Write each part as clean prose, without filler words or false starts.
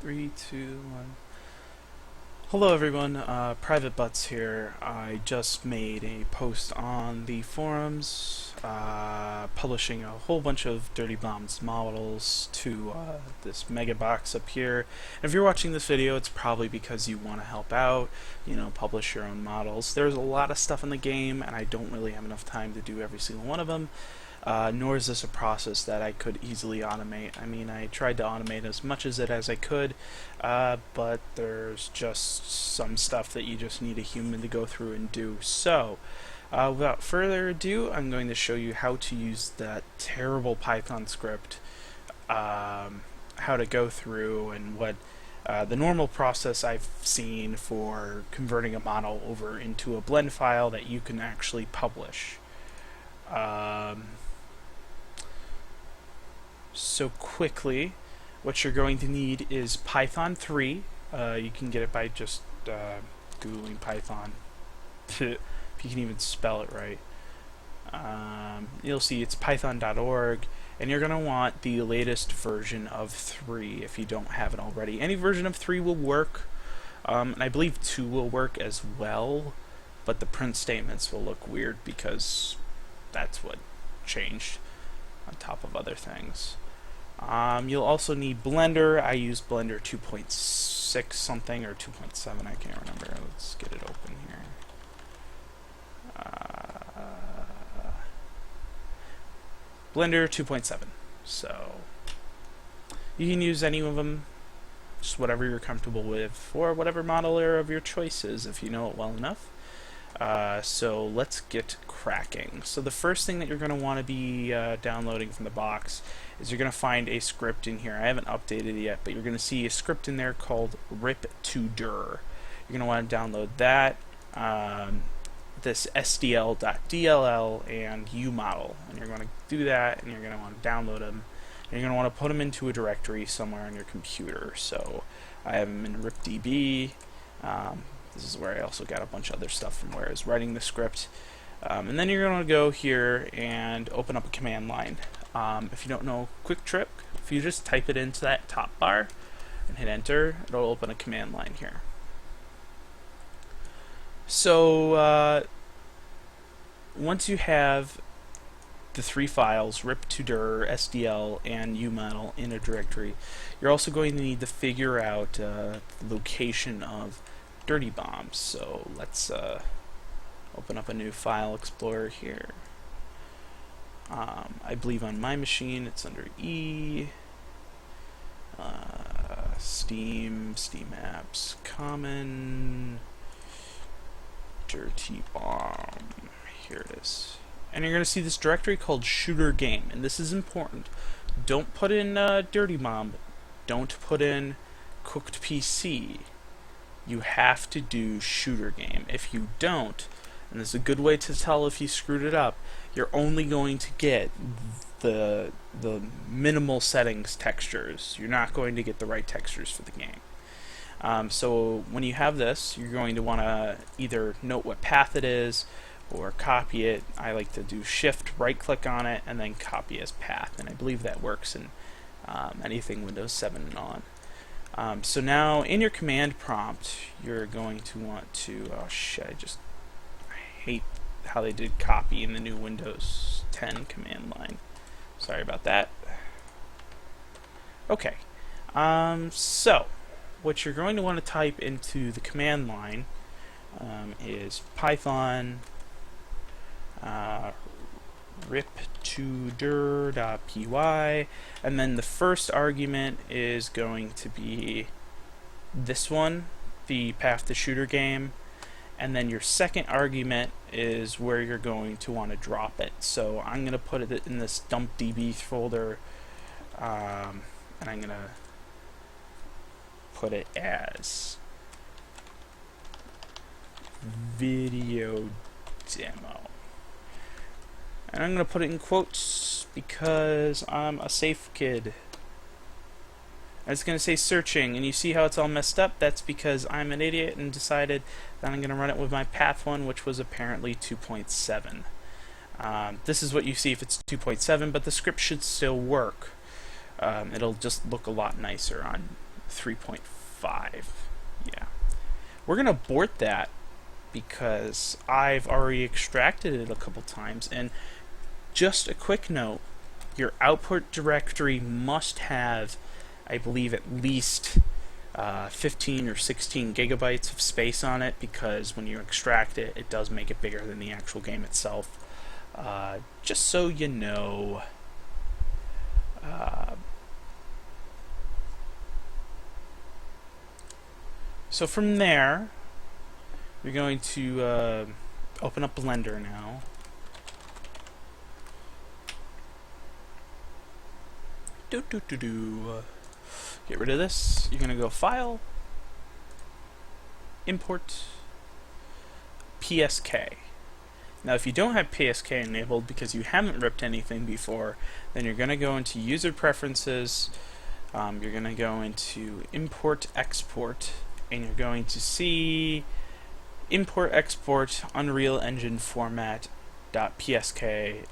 Three, two, one. Hello everyone, Private Butts here. I just made a post on the forums publishing a whole bunch of Dirty Bombs models to this mega box up here. And if you're watching this video, it's probably because you want to help out, publish your own models. There's a lot of stuff in the game and I don't really have enough time to do every single one of them. Nor is this a process that I could easily automate. I mean, I tried to automate as much as I could, but there's just some stuff that you just need a human to go through and do. So, without further ado, I'm going to show you how to use that terrible Python script, how to go through and what the normal process I've seen for converting a model over into a blend file that you can actually publish. So quickly, what you're going to need is Python 3. You can get it by just Googling Python, if you can even spell it right. You'll see it's python.org, and you're going to want the latest version of 3 if you don't have it already. Any version of 3 will work, and I believe 2 will work as well, but the print statements will look weird because that's what changed on top of other things. You'll also need Blender. I use Blender 2.6 something or 2.7, I can't remember. Let's get it open here. Blender 2.7. So you can use any of them, just whatever you're comfortable with, for whatever model layer of your choice is, if you know it well enough. So let's get cracking. So the first thing that you're going to want to be downloading from the box is you're going to find a script in here. I haven't updated it yet, but you're going to see a script in there called rip2dir. You're going to want to download that, this sdl.dll and umodel, and you're going to do that, and you're going to want to download them, and you're going to want to put them into a directory somewhere on your computer. So I have them in ripdb. This is where I also got a bunch of other stuff from where I was writing the script. And then you're going to go here and open up a command line. If you don't know, quick trick, if you just type it into that top bar and hit enter, it'll open a command line here. So once you have the 3 files, rip2dir, sdl, and umodel in a directory, you're also going to need to figure out the location of Dirty Bombs. So let's open up a new file explorer here. I believe on my machine it's under E, Steam Apps, Common, Dirty Bomb. Here it is. And you're going to see this directory called Shooter Game, and this is important. Don't put in Dirty Bomb. Don't put in Cooked PC. You have to do Shooter Game. If you don't, and this is a good way to tell if you screwed it up, you're only going to get the minimal settings textures. You're not going to get the right textures for the game. So when you have this, you're going to want to either note what path it is or copy it. I like to do shift, right click on it, and then copy as path, and I believe that works in anything Windows 7 and on. So now in your command prompt, you're going to want to, oh shit, I hate how they did copy in the new Windows 10 command line. Sorry about that. Okay, so what you're going to want to type into the command line is Python rip2dir.py, and then the first argument is going to be this one, the path to Shooter Game, and then your second argument is where you're going to want to drop it. So I'm going to put it in this dumpdb folder, and I'm going to put it as video demo. And I'm going to put it in quotes because I'm a safe kid. And it's going to say searching, and you see how it's all messed up? That's because I'm an idiot and decided that I'm going to run it with my path one, which was apparently 2.7. This is what you see if it's 2.7, but the script should still work. It'll just look a lot nicer on 3.5. Yeah. We're going to abort that because I've already extracted it a couple times. And just a quick note, your output directory must have, I believe, at least 15 or 16 gigabytes of space on it, because when you extract it, it does make it bigger than the actual game itself. Just so you know. So from there, you're going to open up Blender now. Get rid of this. You're going to go File, Import, PSK. Now if you don't have PSK enabled because you haven't ripped anything before, then you're going to go into User Preferences, you're going to go into Import Export, and you're going to see Import Export Unreal Engine Format .psk.psa.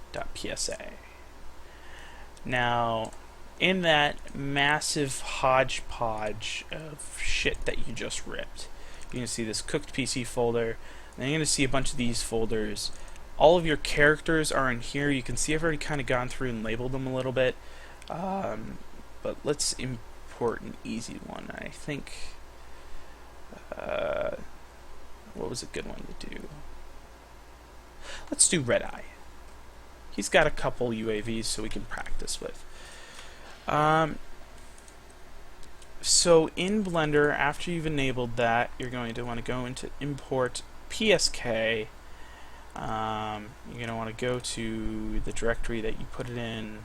Now, in that massive hodgepodge of shit that you just ripped, you're going to see this cooked PC folder, and you're going to see a bunch of these folders. All of your characters are in here. You can see I've already kind of gone through and labeled them a little bit, but let's import an easy one. I think, what was a good one to do? Let's do Red Eye. He's got a couple UAVs so we can practice with. So in Blender, after you've enabled that, you're going to want to go into Import PSK. You're going to want to go to the directory that you put it in.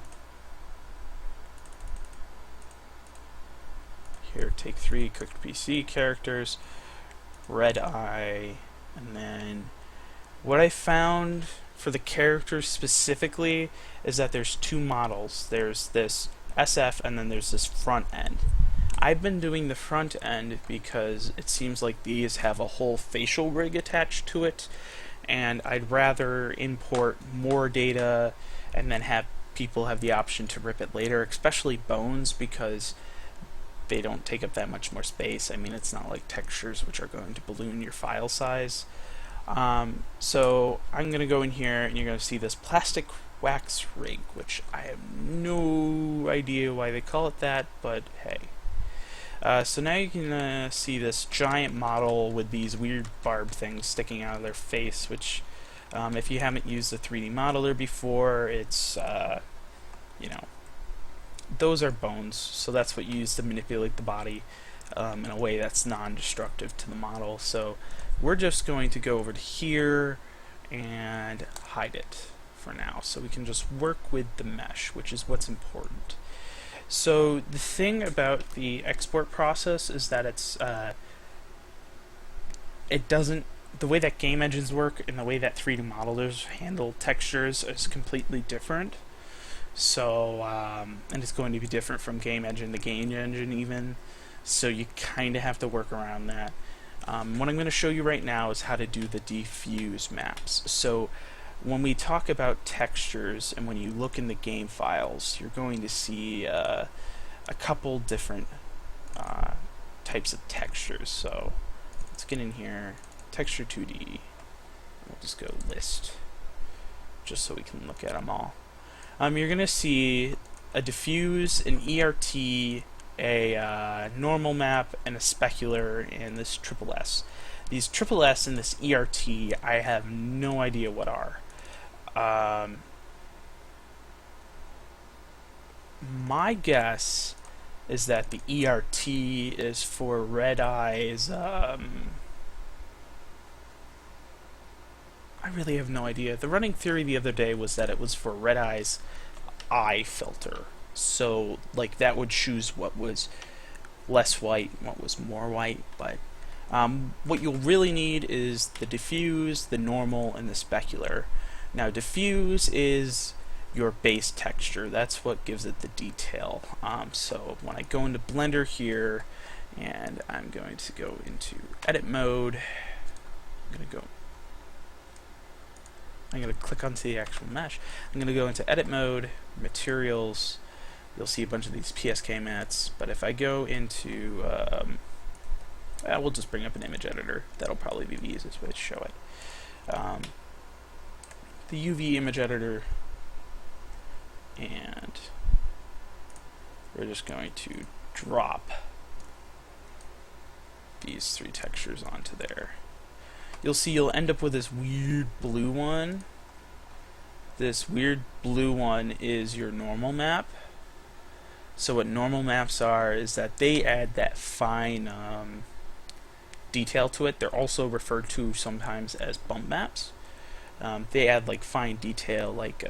Here, take 3 cooked PC characters, Red Eye, and then what I found for the characters specifically is that there's 2 models. There's this SF and then there's this front end. I've been doing the front end because it seems like these have a whole facial rig attached to it, and I'd rather import more data and then have people have the option to rip it later, especially bones, because they don't take up that much more space. I mean, it's not like textures which are going to balloon your file size. So I'm going to go in here and you're going to see this plastic wax rig, which I have no idea why they call it that, but hey. So now you can see this giant model with these weird barb things sticking out of their face, which if you haven't used a 3D modeler before, it's, you know, those are bones, so that's what you use to manipulate the body in a way that's non-destructive to the model. So we're just going to go over to here and hide it for now, so we can just work with the mesh, which is what's important. So the thing about the export process is that it's it doesn't, the way that game engines work and the way that 3D modelers handle textures is completely different. So and it's going to be different from game engine to game engine even, so you kind of have to work around that. What I'm going to show you right now is how to do the diffuse maps. So when we talk about textures and when you look in the game files, you're going to see a couple different types of textures. So let's get in here, texture 2D. We'll just go list, just so we can look at them all. You're going to see a diffuse, an ERT, a normal map, and a specular, and this triple S. These triple S and this ERT, I have no idea what are. My guess is that the ERT is for Red Eye's, I really have no idea. The running theory the other day was that it was for Red Eye's eye filter. So, like, that would choose what was less white and what was more white. But what you'll really need is the diffuse, the normal, and the specular. Now, diffuse is your base texture. That's what gives it the detail. So when I go into Blender here, and I'm going to go into edit mode, I'm going to click onto the actual mesh. I'm going to go into edit mode, materials, you'll see a bunch of these PSK mats. But if I go into, we'll just bring up an image editor. That'll probably be the easiest way to show it. The UV image editor, and we're just going to drop these 3 textures onto there. You'll see you'll end up with this weird blue one. This weird blue one is your normal map. So what normal maps are is that they add that fine detail to it. They're also referred to sometimes as bump maps. They add like fine detail, like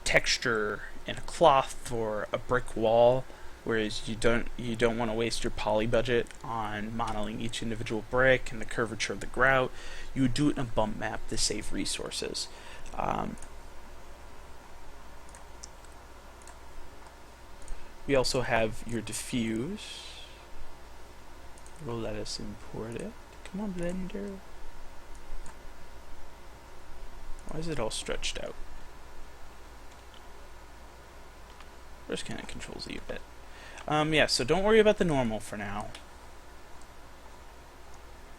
texture in a cloth or a brick wall, whereas you don't want to waste your poly budget on modeling each individual brick and the curvature of the grout. You would do it in a bump map to save resources. We also have your diffuse. We'll let us import it. Come on, Blender. Why is it all stretched out? We're just kind of Control Z a bit. Yeah, so don't worry about the normal for now.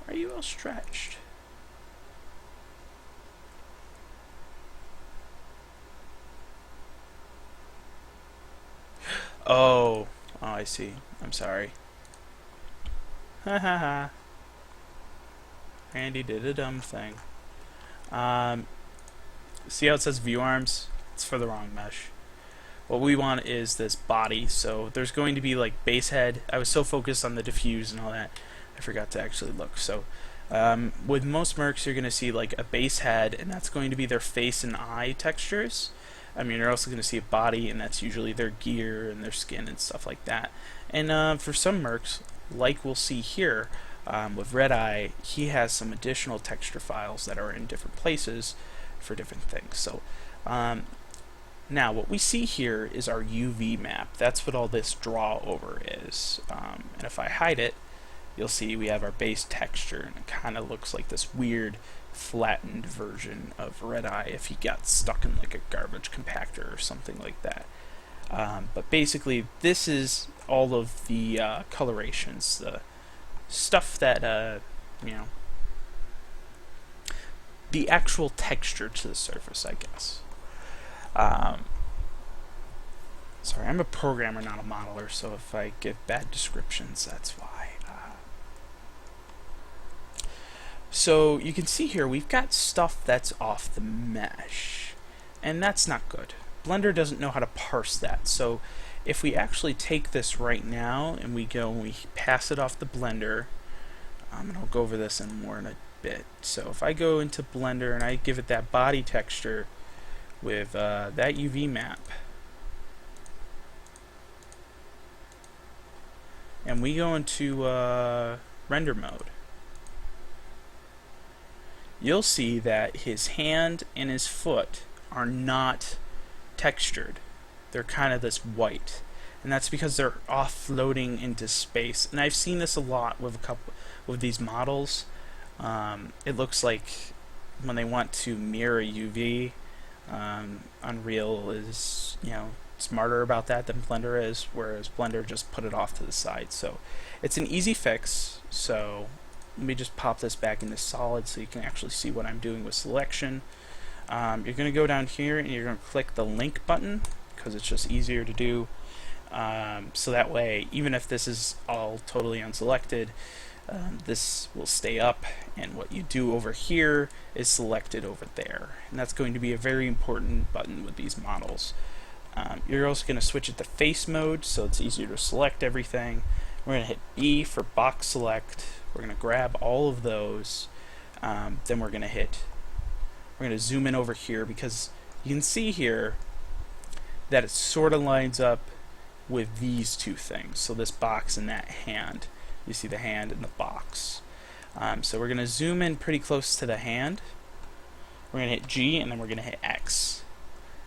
Are you all stretched? Oh, I see. I'm sorry. Ha ha ha. Andy did a dumb thing. See how it says view arms? It's for the wrong mesh. What we want is this body. So there's going to be like base head. I was so focused on the diffuse and all that, I forgot to actually look. So with most mercs, you're going to see like a base head, and that's going to be their face and eye textures. I mean, you're also going to see a body, and that's usually their gear and their skin and stuff like that. And for some mercs, like we'll see here with Red Eye, he has some additional texture files that are in different places for different things. So now what we see here is our UV map. That's what all this draw over is. And if I hide it, you'll see we have our base texture, and it kind of looks like this weird flattened version of Red Eye if he got stuck in like a garbage compactor or something like that. But basically, this is all of the colorations, the stuff that, you know, the actual texture to the surface, I guess. Sorry, I'm a programmer, not a modeler, so if I give bad descriptions, that's why. So you can see here we've got stuff that's off the mesh, and that's not good. Blender doesn't know how to parse that. So if we actually take this right now and we go and we pass it off the Blender, and I'll go over this in more in a bit. So if I go into Blender and I give it that body texture with that UV map, and we go into render mode, you'll see that his hand and his foot are not textured. They're kind of this white, and that's because they're offloading into space. And I've seen this a lot with these models. It looks like when they want to mirror UV, Unreal is, you know, smarter about that than Blender is, whereas Blender just put it off to the side. So it's an easy fix. So let me just pop this back into solid so you can actually see what I'm doing with selection. You're going to go down here and you're going to click the link button because it's just easier to do. So that way, even if this is all totally unselected, this will stay up, and what you do over here is selected over there. And that's going to be a very important button with these models. You're also going to switch it to face mode so it's easier to select everything. We're going to hit B for box select. We're going to grab all of those. Then we're going to zoom in over here because you can see here that it sort of lines up with these two things. So this box and that hand. You see the hand and the box. So we're going to zoom in pretty close to the hand. We're going to hit G and then we're going to hit X.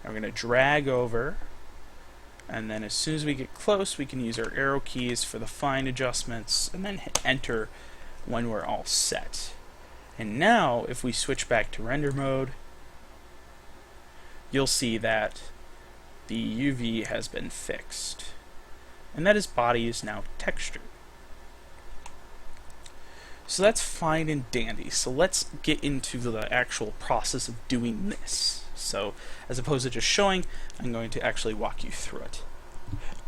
And we're going to drag over. And then as soon as we get close, we can use our arrow keys for the fine adjustments and then hit enter when we're all set. And now, if we switch back to render mode, you'll see that the UV has been fixed. And that his body is now textured. So that's fine and dandy. So let's get into the actual process of doing this. So as opposed to just showing, I'm going to actually walk you through it.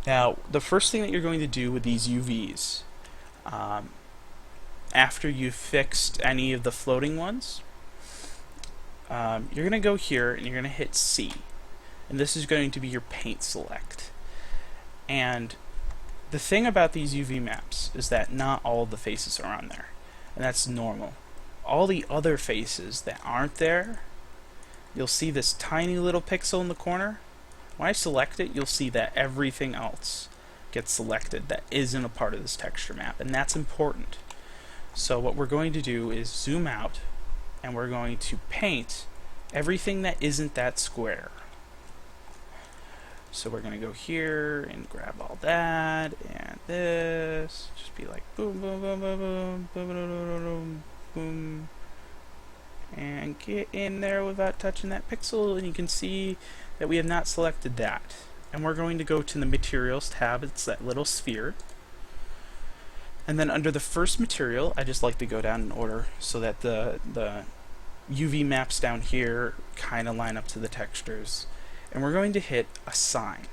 Now, the first thing that you're going to do with these UVs, after you've fixed any of the floating ones, you're going to go here and you're going to hit C. And this is going to be your paint select. And the thing about these UV maps is that not all of the faces are on there. And that's normal. All the other faces that aren't there, you'll see this tiny little pixel in the corner. When I select it, you'll see that everything else gets selected that isn't a part of this texture map, and that's important. So what we're going to do is zoom out, and we're going to paint everything that isn't that square. So we're going to go here and grab all that and this. Just be like boom, boom, boom, boom, boom, boom, boom, boom, boom. And get in there without touching that pixel, and you can see that we have not selected that. And we're going to go to the Materials tab. It's that little sphere. And then under the first material, I just like to go down in order so that the UV maps down here kind of line up to the textures. And we're going to hit Assign.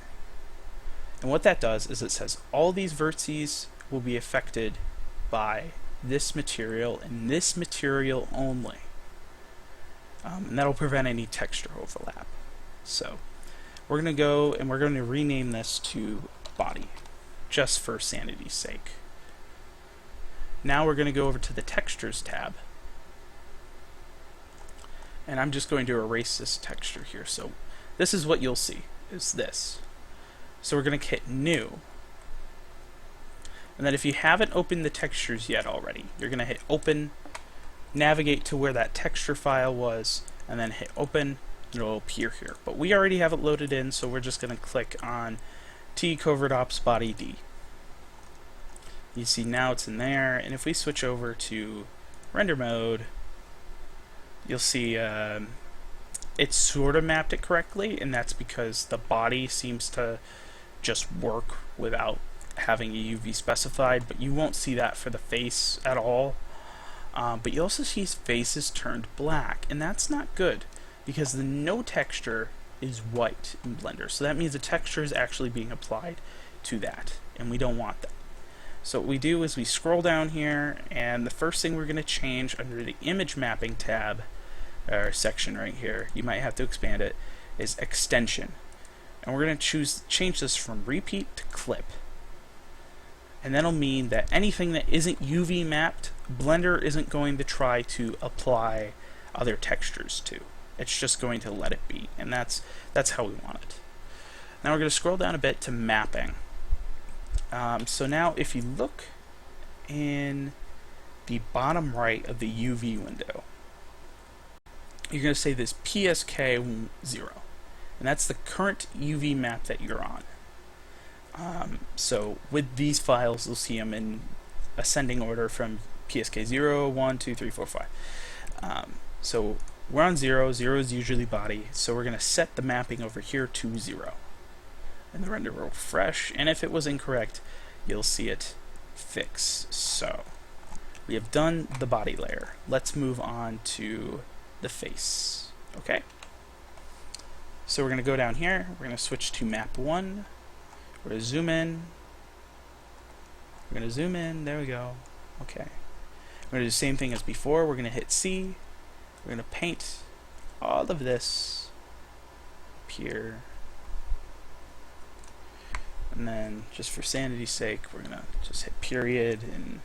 And what that does is it says all these vertices will be affected by this material and this material only. And that'll prevent any texture overlap. So we're going to go and we're going to rename this to Body, just for sanity's sake. Now we're going to go over to the Textures tab. And I'm just going to erase this texture here. So this is what you'll see, is this. So we're going to hit New. And then if you haven't opened the textures yet already, you're going to hit Open, navigate to where that texture file was, and then hit Open, and it'll appear here. But we already have it loaded in, so we're just going to click on T Covert Ops Body D. You see now it's in there, and if we switch over to render mode, you'll see it sort of mapped it correctly, and that's because the body seems to just work without having a UV specified, but you won't see that for the face at all. But you also see his face is turned black, and that's not good because the no texture is white in Blender, so that means the texture is actually being applied to that, and we don't want that. So what we do is we scroll down here, and the first thing we're going to change under the image mapping tab, or section right here, you might have to expand it, is extension. And we're going to change this from repeat to clip. And that'll mean that anything that isn't UV mapped, Blender isn't going to try to apply other textures to. It's just going to let it be, and that's how we want it. Now we're going to scroll down a bit to mapping. So now if you look in the bottom right of the UV window, you're going to say this PSK 0, and that's the current UV map that you're on. So with these files, you'll see them in ascending order from PSK 0, 1, 2, 3, 4, 5. So we're on 0. 0 is usually body, so we're going to set the mapping over here to 0. And the render will refresh, and if it was incorrect, you'll see it fix. So we have done the body layer. Let's move on to the face. Okay? So we're going to go down here. We're going to switch to map 1. We're going to zoom in. We're going to zoom in. There we go. Okay. We're going to do the same thing as before. We're going to hit C. We're going to paint all of this up here. And then, just for sanity's sake, we're going to just hit period, and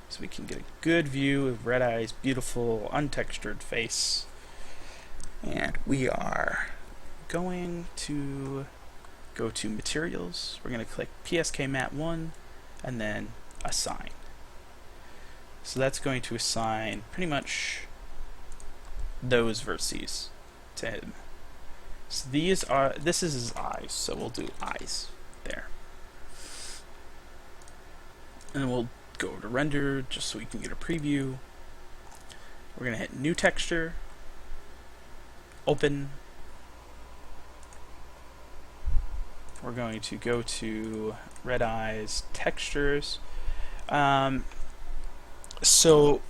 so we can get a good view of Red Eye's beautiful, untextured face. And we are going to go to Materials. We're going to click PSK Mat 1, and then Assign. So that's going to assign pretty much those vertices to him. So this is his eyes, so we'll do eyes there. And then we'll go to render just so we can get a preview. We're going to hit New Texture, Open, we're going to go to Red Eyes Textures. So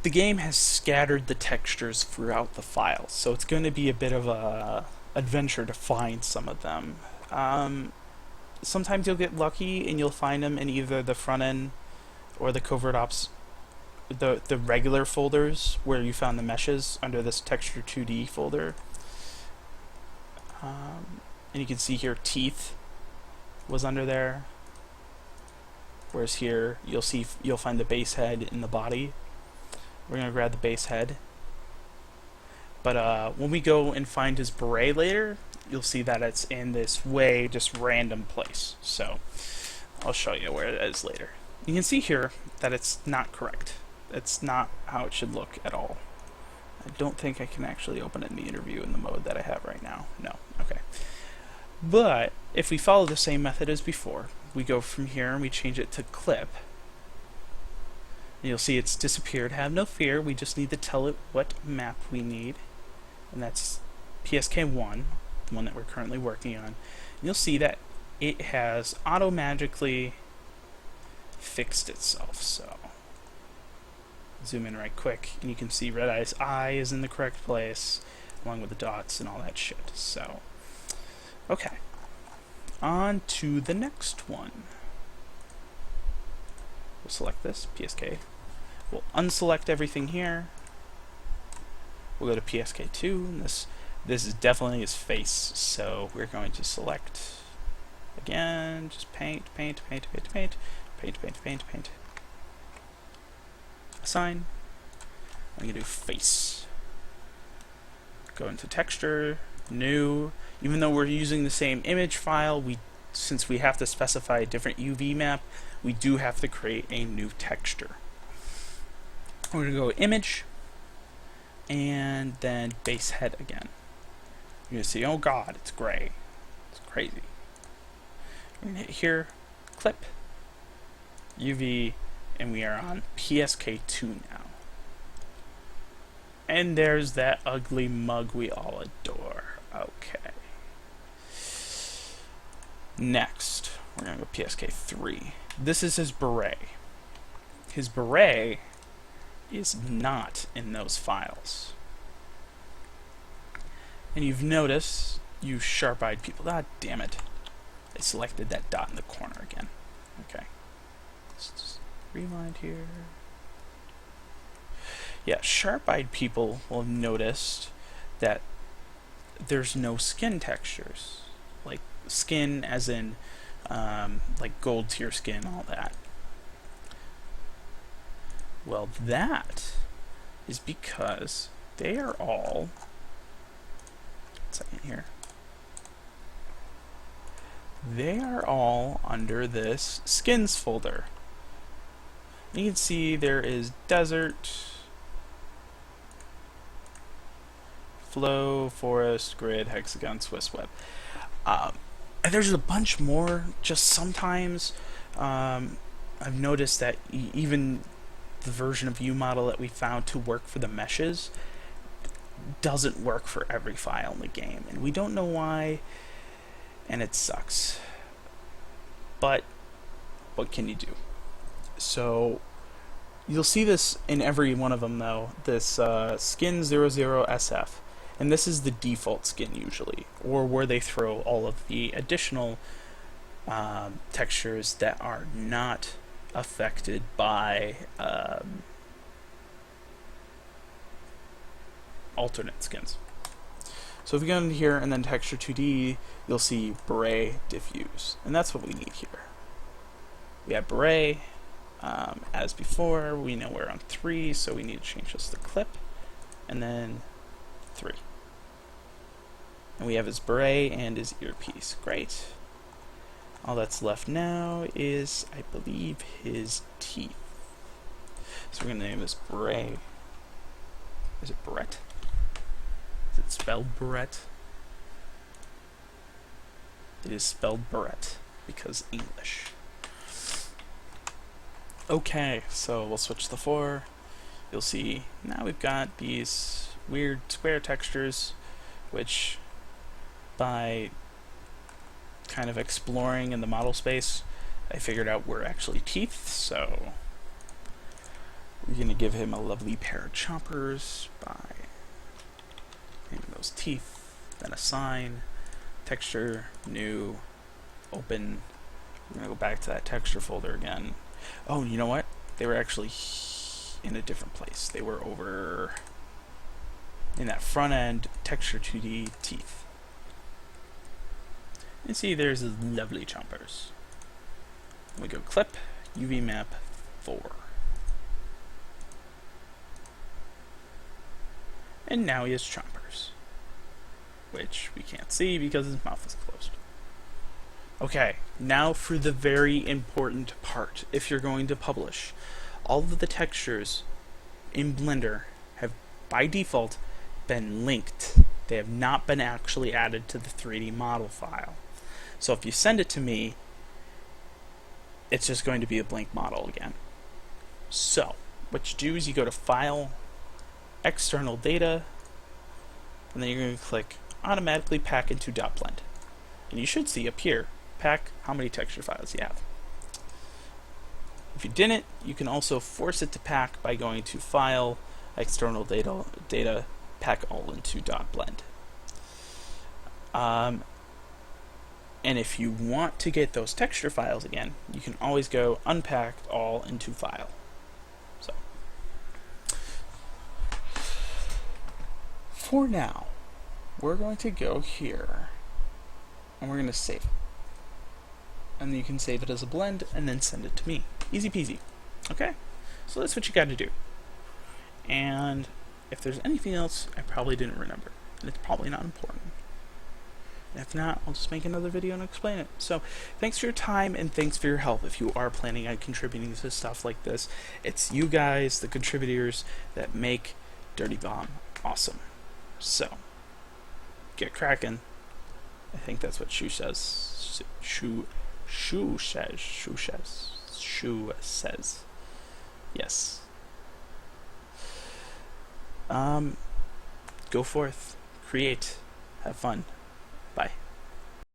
the game has scattered the textures throughout the file, so it's going to be a bit of a adventure to find some of them. Sometimes you'll get lucky and you'll find them in either the front end or the covert ops, the regular folders where you found the meshes under this texture 2D folder. And you can see here teeth was under there, whereas here you'll find the base head in the body. We're gonna grab the base head, but when we go and find his beret later, you'll see that it's in this way just random place. So I'll show you where it is later. You can see here that it's not correct. It's not how it should look at all. I don't think I can actually open it in the interview in the mode that I have right now. No, okay. But if we follow the same method as before, we go from here and we change it to clip. And you'll see it's disappeared. Have no fear, we just need to tell it what map we need. And that's PSK1, the one that we're currently working on. And you'll see that it has auto-magically fixed itself. So zoom in right quick and you can see Red Eye's eye is in the correct place along with the dots and all that shit. So okay, on to the next one. We'll select this, PSK. We'll unselect everything here. We'll go to PSK2, and this is definitely his face, so we're going to select again, just paint, assign. I'm going to do face. Go into texture, new. Even though we're using the same image file, since we have to specify a different UV map, we do have to create a new texture. We're going to go image, and then base head again. You're going to see, oh god, it's gray. It's crazy. We're going to hit here, clip, UV, and we are on PSK2 now. And there's that ugly mug we all adore. Okay. Next, we're going to go PSK3. This is his beret. His beret is not in those files. And you've noticed, you sharp-eyed people, ah, damn it. I selected that dot in the corner again. Okay. Let's just rewind here. Yeah, sharp-eyed people will have noticed that there's no skin textures. Like, skin as in, like gold tier skin, all that. Well, that is because they are all, second here, they are all under this skins folder. You can see there is desert, flow, forest, grid, hexagon, Swiss web. And there's a bunch more. Just sometimes I've noticed that even the version of UModel that we found to work for the meshes doesn't work for every file in the game, and we don't know why, and it sucks. But what can you do? So you'll see this in every one of them though, this skin 00SF, and this is the default skin usually, or where they throw all of the additional textures that are not affected by alternate skins. So if you go into here and then texture 2D, you'll see beret diffuse, and that's what we need here. We have beret. As before, we know we're on 3, so we need to change this to clip, and then 3. And we have his beret and his earpiece. Great. All that's left now is, I believe, his teeth. So we're going to name this beret. Is it Brett? Is it spelled Brett? It is spelled Brett because English. Okay, so we'll switch to 4. You'll see now we've got these weird square textures, which by kind of exploring in the model space, I figured out we're actually teeth, so we're going to give him a lovely pair of chompers by naming those teeth, then assign, texture, new, open. We're going to go back to that texture folder again. Oh, you know what? They were actually in a different place. They were over in that front end texture 2D teeth. And see, there's his lovely chompers. We go clip, UV map 4. And now he has chompers, which we can't see because his mouth is closed. Okay, now for the very important part. If you're going to publish, all of the textures in Blender have by default been linked. They have not been actually added to the 3D model file. So if you send it to me, it's just going to be a blank model again. So what you do is you go to File, External Data, and then you're going to click Automatically Pack into .blend. And you should see up here, pack how many texture files you have. If you didn't, you can also force it to pack by going to File, External Data, Pack all into .blend. And if you want to get those texture files again, you can always go unpack all into file. So, for now, we're going to go here and we're going to save it. And you can save it as a blend and then send it to me. Easy peasy. Okay? So that's what you got to do. And if there's anything else I probably didn't remember, and it's probably not important. If not, I'll just make another video and explain it. So, thanks for your time and thanks for your help. If you are planning on contributing to stuff like this, it's you guys, the contributors, that make Dirty Bomb awesome. So, get cracking. I think that's what Shu says. Shu says. Yes. Go forth, create, have fun.